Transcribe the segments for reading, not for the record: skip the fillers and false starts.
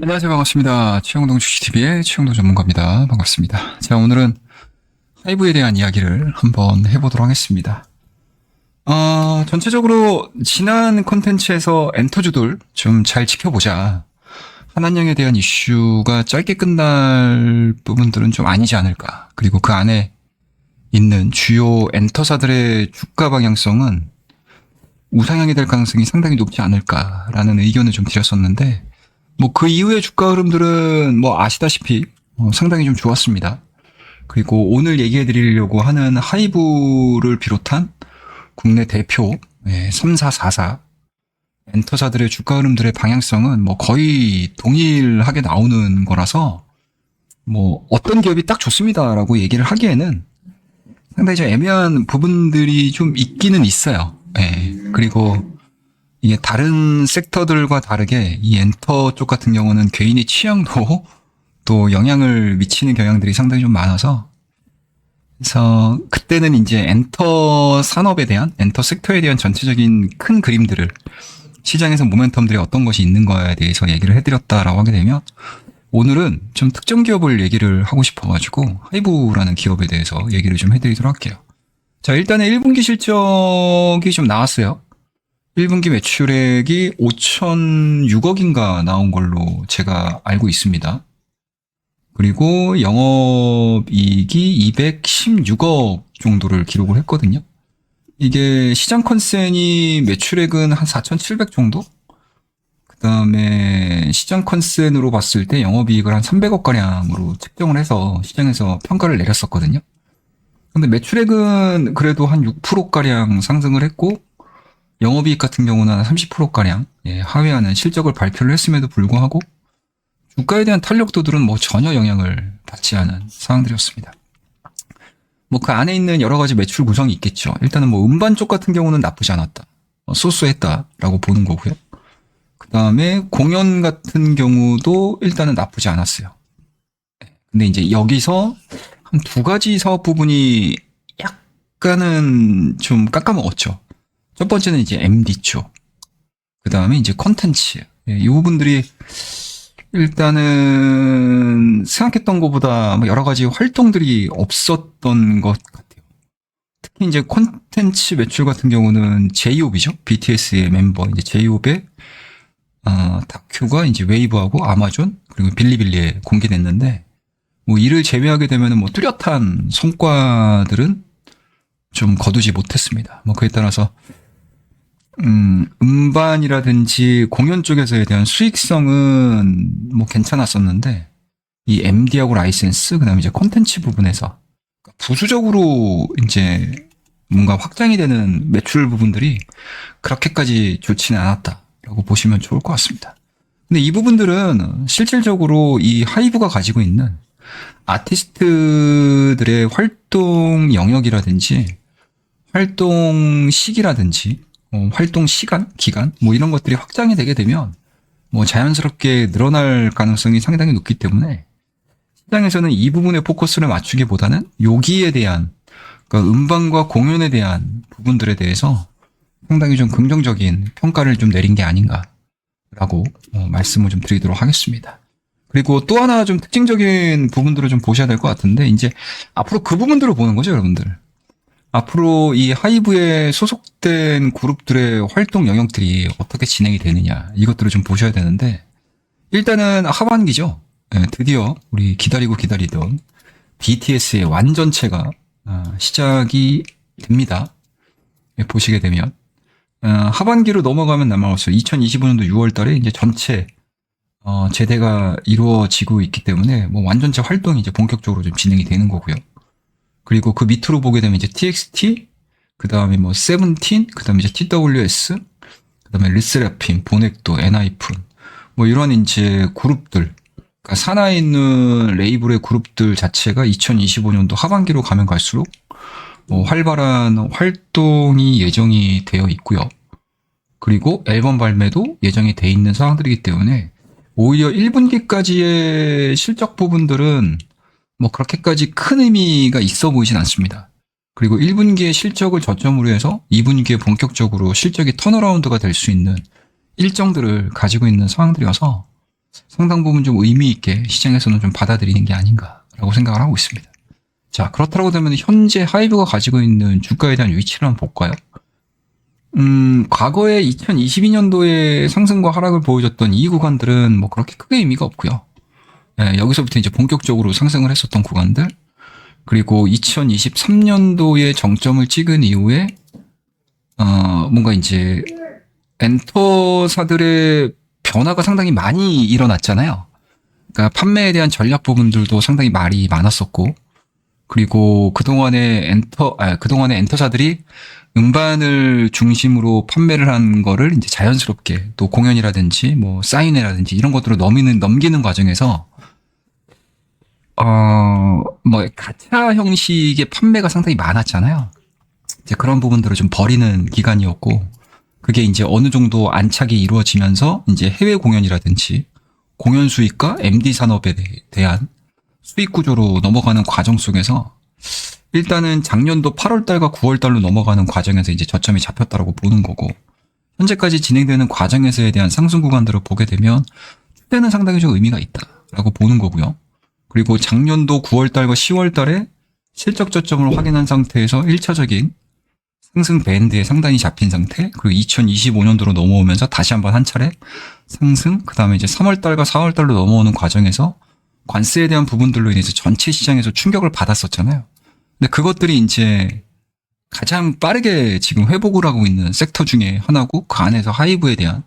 안녕하세요. 반갑습니다. 최영동 주식TV의 최영동 전문가입니다. 반갑습니다. 자, 오늘은 하이브에 대한 이야기를 한번 해보도록 하겠습니다. 전체적으로 지난 콘텐츠에서 엔터주들 좀 잘 지켜보자. 한한령에 대한 이슈가 짧게 끝날 부분들은 좀 아니지 않을까. 그리고 그 안에 있는 주요 엔터사들의 주가 방향성은 우상향이 될 가능성이 상당히 높지 않을까라는 의견을 좀 드렸었는데, 그 이후의 주가 흐름들은 아시다시피 상당히 좀 좋았습니다. 그리고 오늘 얘기해 드리려고 하는 하이브를 비롯한 국내 대표 3444 엔터사들의 주가 흐름들의 방향성은 거의 동일하게 나오는 거라서 어떤 기업이 딱 좋습니다라고 얘기를 하기에는 상당히 좀 애매한 부분들이 좀 있기는 있어요. 그리고 이게 다른 섹터들과 다르게 이 엔터 쪽 같은 경우는 개인의 취향도 또 영향을 미치는 경향들이 상당히 좀 많아서, 그래서 그때는 이제 엔터 산업에 대한, 엔터 섹터에 대한 전체적인 큰 그림들을, 시장에서 모멘텀들이 어떤 것이 있는 거에 대해서 얘기를 해드렸다라고 하게 되면, 오늘은 좀 특정 기업을 얘기를 하고 싶어가지고 하이브라는 기업에 대해서 얘기를 좀 해드리도록 할게요. 자, 일단은 1분기 실적이 좀 나왔어요. 1분기 매출액이 5,006억인가 나온 걸로 제가 알고 있습니다. 그리고 영업이익이 216억 정도를 기록을 했거든요. 이게 시장 컨센이 매출액은 한 4,700 정도? 그 다음에 시장 컨센으로 봤을 때 영업이익을 한 300억가량으로 측정을 해서 시장에서 평가를 내렸었거든요. 근데 매출액은 그래도 한 6%가량 상승을 했고, 영업이익 같은 경우는 한 30%가량 하회하는 실적을 발표를 했음에도 불구하고 주가에 대한 탄력도들은 전혀 영향을 받지 않은 상황들이었습니다. 그 안에 있는 여러 가지 매출 구성이 있겠죠. 일단은 음반 쪽 같은 경우는 나쁘지 않았다. 소소했다라고 보는 거고요. 그 다음에 공연 같은 경우도 일단은 나쁘지 않았어요. 근데 이제 여기서 한 두 가지 사업 부분이 약간은 좀 깎아먹었죠. 첫 번째는 이제 MD 쪽. 그 다음에 이제 컨텐츠. 이 부분들이 일단은 생각했던 것보다 여러 가지 활동들이 없었던 것 같아요. 특히 이제 컨텐츠 매출 같은 경우는 제이홉이죠. BTS의 멤버 이제 제이홉의 다큐가 이제 웨이브하고 아마존 그리고 빌리빌리에 공개됐는데, 이를 제외하게 되면은 뚜렷한 성과들은 좀 거두지 못했습니다. 그에 따라서 음반이라든지 공연 쪽에서에 대한 수익성은 괜찮았었는데, 이 MD하고 라이센스, 그 다음에 이제 콘텐츠 부분에서 부수적으로 이제 뭔가 확장이 되는 매출 부분들이 그렇게까지 좋지는 않았다라고 보시면 좋을 것 같습니다. 근데 이 부분들은 실질적으로 이 하이브가 가지고 있는 아티스트들의 활동 영역이라든지 활동 시기라든지 활동 시간, 기간 이런 것들이 확장이 되게 되면 자연스럽게 늘어날 가능성이 상당히 높기 때문에 시장에서는 이 부분에 포커스를 맞추기보다는 여기에 대한, 그러니까 음반과 공연에 대한 부분들에 대해서 상당히 좀 긍정적인 평가를 좀 내린 게 아닌가라고 말씀을 좀 드리도록 하겠습니다. 그리고 또 하나 좀 특징적인 부분들을 좀 보셔야 될 것 같은데, 이제 앞으로 그 부분들을 보는 거죠, 여러분들. 앞으로 이 하이브에 소속된 그룹들의 활동 영역들이 어떻게 진행이 되느냐, 이것들을 좀 보셔야 되는데, 일단은 하반기죠. 드디어 우리 기다리고 기다리던 BTS의 완전체가 시작이 됩니다. 보시게 되면 하반기로 넘어가면 남아서 2025년도 6월 달에 이제 전체 제대가 이루어지고 있기 때문에 완전체 활동이 이제 본격적으로 좀 진행이 되는 거고요. 그리고 그 밑으로 보게 되면 이제 TXT, 그 다음에 세븐틴, 그 다음에 이제 TWS, 그 다음에 르세라핌, 보넥도, 엔하이픈, 이런 이제 그룹들, 그러니까 산하에 있는 레이블의 그룹들 자체가 2025년도 하반기로 가면 갈수록 활발한 활동이 예정이 되어 있고요. 그리고 앨범 발매도 예정이 돼 있는 상황들이기 때문에 오히려 1분기까지의 실적 부분들은 그렇게까지 큰 의미가 있어 보이진 않습니다. 그리고 1분기의 실적을 저점으로 해서 2분기에 본격적으로 실적이 턴어라운드가 될 수 있는 일정들을 가지고 있는 상황들이어서 상당 부분 좀 의미 있게 시장에서는 좀 받아들이는 게 아닌가라고 생각을 하고 있습니다. 자, 그렇다고 되면 현재 하이브가 가지고 있는 주가에 대한 위치를 한번 볼까요? 과거에 2022년도에 상승과 하락을 보여줬던 이 구간들은 뭐 그렇게 크게 의미가 없고요. 예, 여기서부터 이제 본격적으로 상승을 했었던 구간들, 그리고 2023년도에 정점을 찍은 이후에 뭔가 이제 엔터사들의 변화가 상당히 많이 일어났잖아요. 그러니까 판매에 대한 전략 부분들도 상당히 말이 많았었고, 그리고 그동안에 엔터사들이 음반을 중심으로 판매를 한 거를 이제 자연스럽게 또 공연이라든지 뭐 사인회라든지 이런 것들을 넘기는 과정에서 뭐 가차 형식의 판매가 상당히 많았잖아요. 이제 그런 부분들을 좀 버리는 기간이었고, 그게 이제 어느 정도 안착이 이루어지면서 이제 해외 공연이라든지 공연 수익과 MD 산업에 대한 수익 구조로 넘어가는 과정 속에서 일단은 작년도 8월달과 9월달로 넘어가는 과정에서 이제 저점이 잡혔다라고 보는 거고, 현재까지 진행되는 과정에서에 대한 상승 구간들을 보게 되면 추세는 상당히 좀 의미가 있다라고 보는 거고요. 그리고 작년도 9월달과 10월달에 실적 저점을 확인한 상태에서 1차적인 상승 밴드에 상단이 잡힌 상태, 그리고 2025년도로 넘어오면서 다시 한번 한 차례 상승, 그 다음에 이제 3월달과 4월달로 넘어오는 과정에서 관세에 대한 부분들로 인해서 전체 시장에서 충격을 받았었잖아요. 근데 그것들이 이제 가장 빠르게 지금 회복을 하고 있는 섹터 중에 하나고, 그 안에서 하이브에 대한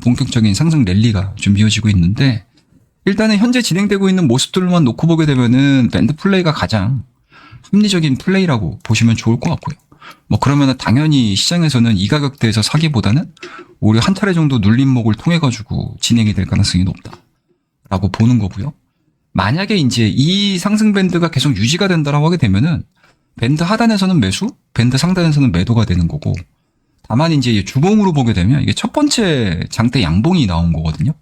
본격적인 상승 랠리가 좀 이어지고 있는데, 일단은 현재 진행되고 있는 모습들만 놓고 보게 되면은 밴드 플레이가 가장 합리적인 플레이라고 보시면 좋을 것 같고요. 뭐 그러면은 당연히 시장에서는 이 가격대에서 사기보다는 오히려 한 차례 정도 눌림목을 통해 가지고 진행이 될 가능성이 높다라고 보는 거고요. 만약에 이제 이 상승 밴드가 계속 유지가 된다라고 하게 되면은 밴드 하단에서는 매수, 밴드 상단에서는 매도가 되는 거고, 다만 이제 주봉으로 보게 되면 이게 첫 번째 장대 양봉이 나온 거거든요.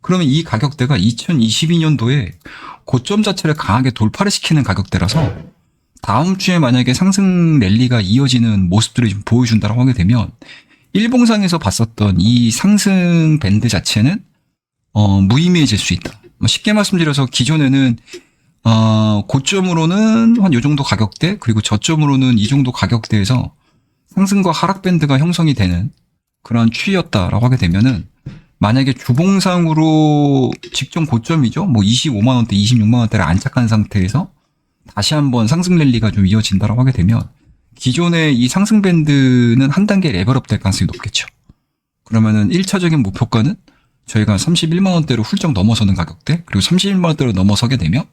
그러면 이 가격대가 2022년도에 고점 자체를 강하게 돌파를 시키는 가격대라서 다음 주에 만약에 상승 랠리가 이어지는 모습들을 좀 보여준다고 하게 되면 일봉상에서 봤었던 이 상승 밴드 자체는 무의미해질 수 있다. 쉽게 말씀드려서 기존에는 고점으로는 한 요 정도 가격대, 그리고 저점으로는 이 정도 가격대에서 상승과 하락 밴드가 형성이 되는 그런 추이였다라고 하게 되면은, 만약에 주봉상으로 직전 고점이죠, 뭐 25만 원대, 26만 원대를 안착한 상태에서 다시 한번 상승 랠리가 좀 이어진다라고 하게 되면 기존의 이 상승 밴드는 한 단계 레벨업 될 가능성이 높겠죠. 그러면은 1차적인 목표가는 저희가 31만 원대로 훌쩍 넘어서는 가격대, 그리고 31만 원대로 넘어서게 되면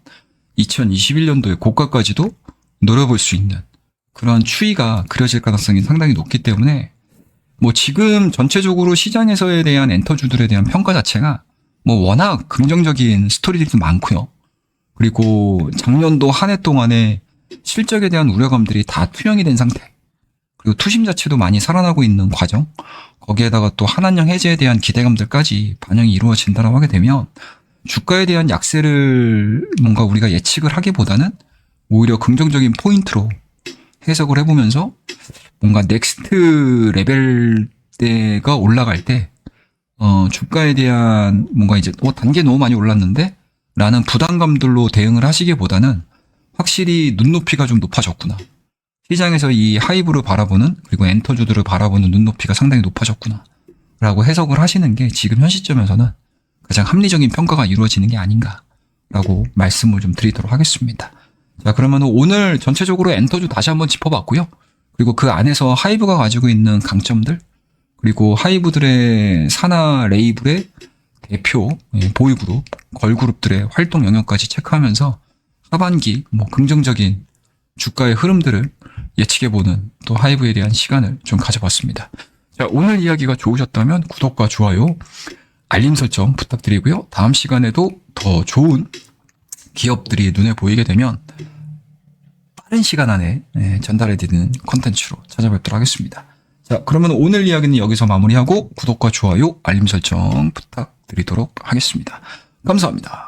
2021년도의 고가까지도 노려볼 수 있는 그런 추이가 그려질 가능성이 상당히 높기 때문에, 뭐 지금 전체적으로 시장에서에 대한 엔터주들에 대한 평가 자체가 뭐 워낙 긍정적인 스토리들도 많고요. 그리고 작년도 한 해 동안에 실적에 대한 우려감들이 다 투영이 된 상태, 그리고 투심 자체도 많이 살아나고 있는 과정, 거기에다가 또 한한령 해제에 대한 기대감들까지 반영이 이루어진다고 하게 되면 주가에 대한 약세를 뭔가 우리가 예측을 하기보다는 오히려 긍정적인 포인트로 해석을 해보면서 뭔가 넥스트 레벨대가 올라갈 때 주가에 대한 뭔가 이제 단계 너무 많이 올랐는데 라는 부담감들로 대응을 하시기보다는 확실히 눈높이가 좀 높아졌구나, 시장에서 이 하이브를 바라보는, 그리고 엔터주들을 바라보는 눈높이가 상당히 높아졌구나 라고 해석을 하시는 게 지금 현 시점에서는 가장 합리적인 평가가 이루어지는 게 아닌가라고 말씀을 좀 드리도록 하겠습니다. 자, 그러면 오늘 전체적으로 엔터주 다시 한번 짚어봤고요. 그리고 그 안에서 하이브가 가지고 있는 강점들, 그리고 하이브들의 산하 레이블의 대표 보이그룹, 걸그룹들의 활동 영역까지 체크하면서 하반기 뭐 긍정적인 주가의 흐름들을 예측해보는 또 하이브에 대한 시간을 좀 가져봤습니다. 자, 오늘 이야기가 좋으셨다면 구독과 좋아요, 알림 설정 부탁드리고요. 다음 시간에도 더 좋은 기업들이 눈에 보이게 되면 빠른 시간 안에 전달해드리는 콘텐츠로 찾아뵙도록 하겠습니다. 자, 그러면 오늘 이야기는 여기서 마무리하고 구독과 좋아요, 알림 설정 부탁드리도록 하겠습니다. 감사합니다.